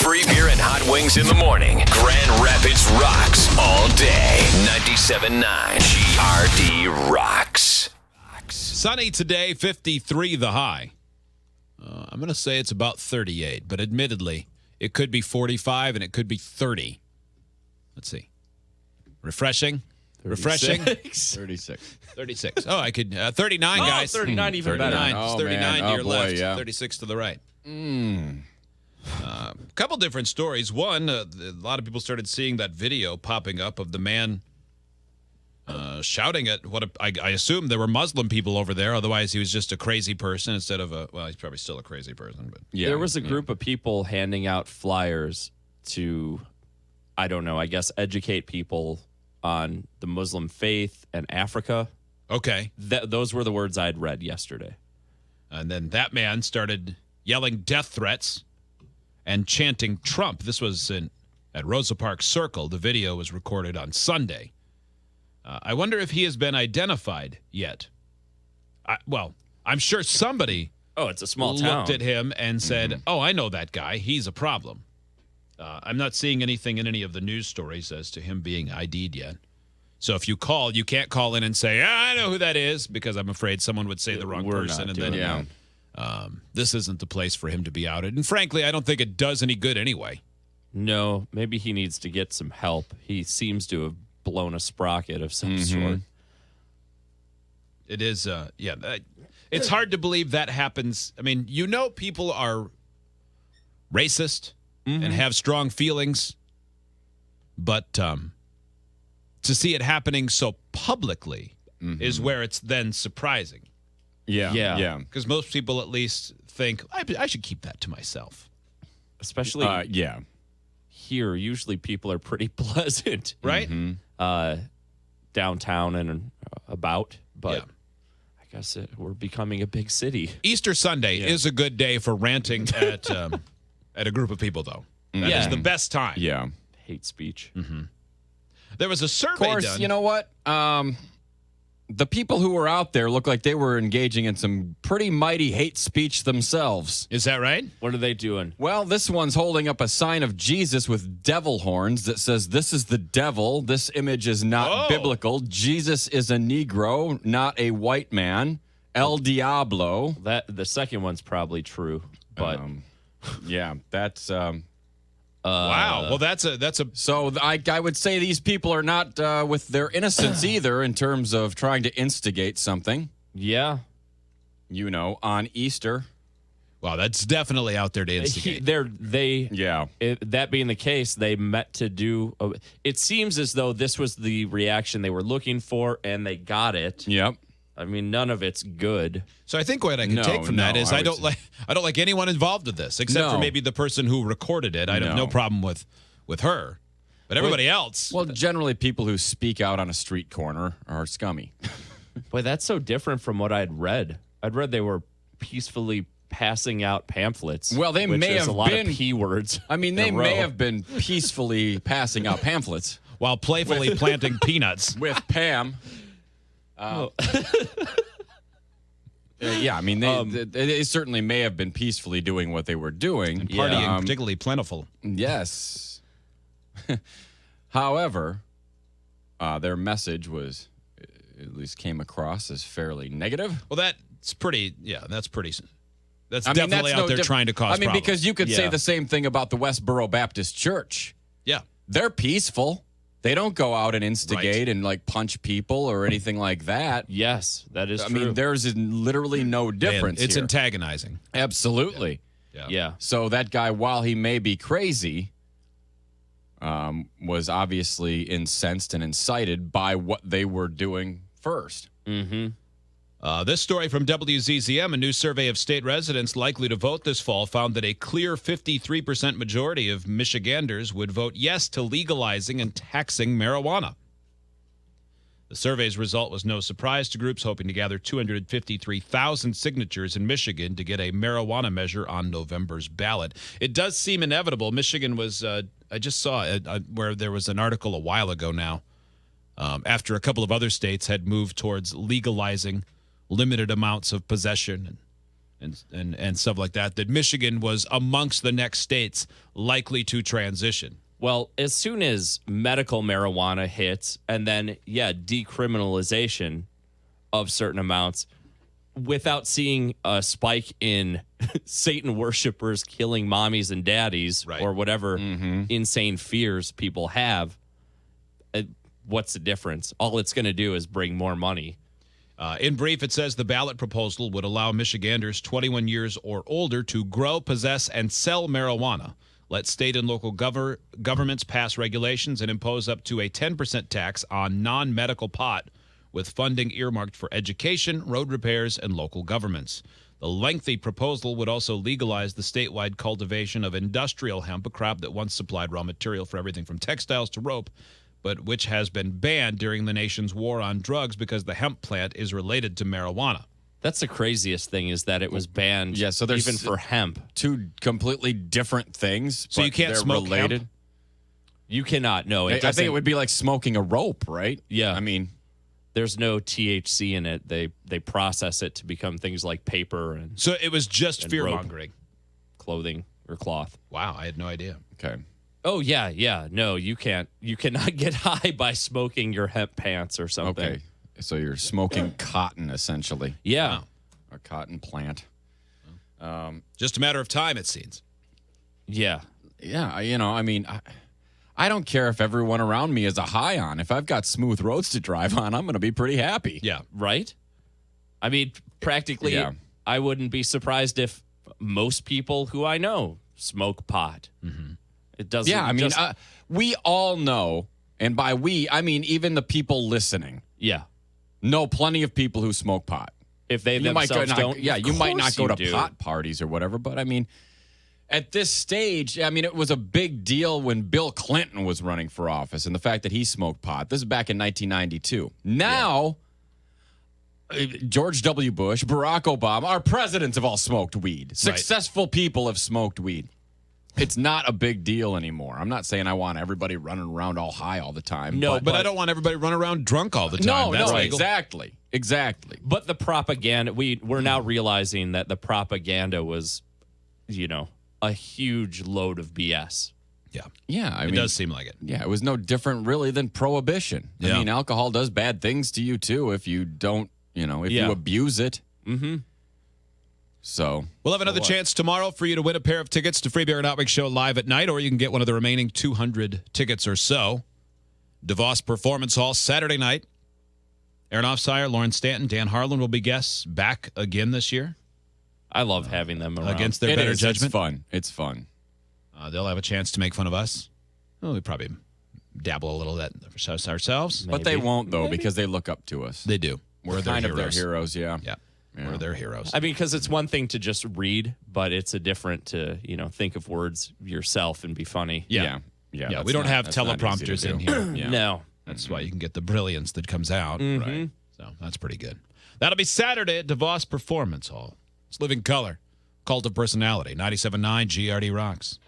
Free beer and hot wings in the morning. Grand Rapids rocks all day. 97.9 GRD rocks. Sunny today, 53 the high. I'm going to say it's about 38, but admittedly, it could be 45 and it could be 30. Let's see. Refreshing. 36. Oh, I could 39, guys. 39 even better. 39. It's 39 to your left. Yeah. 36 to the right. Couple different stories. One, a lot of people started seeing that video popping up of the man shouting at I assume there were Muslim people over there. Otherwise, he was just a crazy person instead of he's probably still a crazy person. But yeah, there was a group of people handing out flyers to, I don't know, I guess educate people on the Muslim faith and Africa. Okay. Those were the words I'd read yesterday. And then that man started yelling death threats and chanting Trump. This was at Rosa Parks Circle. The video was recorded on Sunday. I wonder if he has been identified yet. I'm sure somebody it's a small town. Looked at him and said, oh, I know that guy. He's a problem. I'm not seeing anything in any of the news stories as to him being ID'd yet. So if you call, you can't call in and say, I know who that is, because I'm afraid someone would say the wrong person. And then this isn't the place for him to be outed. And frankly, I don't think it does any good anyway. No, maybe he needs to get some help. He seems to have blown a sprocket of some sort. It is, it's hard to believe that happens. I mean, people are racist and have strong feelings, but to see it happening so publicly is where it's then surprising. Yeah. Because most people at least think, I should keep that to myself. Especially here, usually people are pretty pleasant. Right? Downtown and about, but I guess we're becoming a big city. Easter Sunday is a good day for ranting at a group of people, though. That is the best time. Yeah. Hate speech. There was a survey Of course, done. you know what? The people who were out there looked like they were engaging in some pretty mighty hate speech themselves. Is that right? What are they doing? Well, this one's holding up a sign of Jesus with devil horns that says, "This is the devil. This image is not biblical. Jesus is a Negro, not a white man. El Diablo." The second one's probably true, but that's wow. Well, that's a. So I would say these people are not with their innocence either in terms of trying to instigate something. Yeah. On Easter. Wow, that's definitely out there to instigate. That being the case, they met to do. It seems as though this was the reaction they were looking for, and they got it. Yep. I mean, none of it's good. So I think what I can take from that is I don't like anyone involved with this, except for maybe the person who recorded it. I have no problem with her, but everybody else. Well, generally, people who speak out on a street corner are scummy. Boy, that's so different from what I'd read. I'd read they were peacefully passing out pamphlets. Well, they may have a lot been of P words. I mean, they may have been peacefully passing out pamphlets while playfully planting peanuts with Pam. I mean, they certainly may have been peacefully doing what they were doing. And partying particularly plentiful. Yes. However, their message was, at least came across as fairly negative. Well, that's pretty, that's definitely out there trying to cause problems. Because you could say the same thing about the Westboro Baptist Church. Yeah. They're peaceful. They don't go out and instigate and punch people or anything like that. Yes, that is true. I mean, there's literally no difference. It's here. antagonizing. Absolutely. Yeah. So that guy, while he may be crazy, was obviously incensed and incited by what they were doing first. This story from WZZM, a new survey of state residents likely to vote this fall, found that a clear 53% majority of Michiganders would vote yes to legalizing and taxing marijuana. The survey's result was no surprise to groups hoping to gather 253,000 signatures in Michigan to get a marijuana measure on November's ballot. It does seem inevitable. Michigan was, I just saw where there was an article a while ago now, after a couple of other states had moved towards legalizing limited amounts of possession and and stuff like that, that Michigan was amongst the next states likely to transition. Well, as soon as medical marijuana hits and then, decriminalization of certain amounts, without seeing a spike in Satan worshipers killing mommies and daddies or whatever insane fears people have, what's the difference? All it's going to do is bring more money. In brief, it says the ballot proposal would allow Michiganders 21 years or older to grow, possess, and sell marijuana. Let state and local governments pass regulations and impose up to a 10% tax on non-medical pot, with funding earmarked for education, road repairs, and local governments. The lengthy proposal would also legalize the statewide cultivation of industrial hemp, a crop that once supplied raw material for everything from textiles to rope, but which has been banned during the nation's war on drugs because the hemp plant is related to marijuana. That's the craziest thing, is that it was banned so there's even for hemp. Two completely different things. So you can't they're smoke related. hemp? You cannot. No, I think it would be like smoking a rope, right? Yeah. I mean, there's no THC in it. They process it to become things like paper and So it was just And fear-mongering. clothing or cloth. Wow, I had no idea. okay. Oh yeah. No, you can't. You cannot get high by smoking your hemp pants or something. Okay. So you're smoking cotton, essentially. Yeah. Wow. A cotton plant. Just a matter of time, it seems. Yeah. Yeah, I mean, I don't care if everyone around me is a high on. If I've got smooth roads to drive on, I'm going to be pretty happy. Yeah. Right? I mean, practically, Yeah. I wouldn't be surprised if most people who I know smoke pot. Mm-hmm. It doesn't. Yeah, I mean, just- we all know, and by we, I mean even the people listening, yeah. know plenty of people who smoke pot. If they You might themselves don't, you might not go to do. pot parties or whatever, but I mean, at this stage, I mean, it was a big deal when Bill Clinton was running for office and the fact that he smoked pot. This is back in 1992. Now, George W. Bush, Barack Obama, our presidents have all smoked weed. Successful people have smoked weed. It's not a big deal anymore. I'm not saying I want everybody running around all high all the time. No, But I don't want everybody running around drunk all the time. That's legal. Exactly. But the propaganda, we're now realizing that the propaganda was, a huge load of BS. Yeah. Yeah, I It mean, does seem like it. yeah, it was no different really than prohibition. Yeah. I mean, alcohol does bad things to you too if you don't, if Yeah. you abuse it. Mm-hmm. So We'll have another chance tomorrow for you to win a pair of tickets to Free Beer and Outwig Show live at night, or you can get one of the remaining 200 tickets or so. DeVos Performance Hall, Saturday night. Aaron Offsire, Lauren Stanton, Dan Harlan will be guests back again this year I love having them around. against their better judgment. It's fun. They'll have a chance to make fun of us. Well, we probably dabble a little at that ourselves. But they Maybe. wunk though because they look up to us. They do. We're their kind heroes. of their heroes, yeah. Yeah. We're their heroes. I mean, because it's one thing to just read, but it's a different to, think of words yourself and be funny. Yeah. Yeah, Yeah, that's we don't have that's not easy to teleprompters in do. here. Yeah. No. That's why you can get the brilliance that comes out. Mm-hmm. Right. So that's pretty good. That'll be Saturday at DeVos Performance Hall. It's Living Color, Cult of Personality, 97.9 GRD Rocks.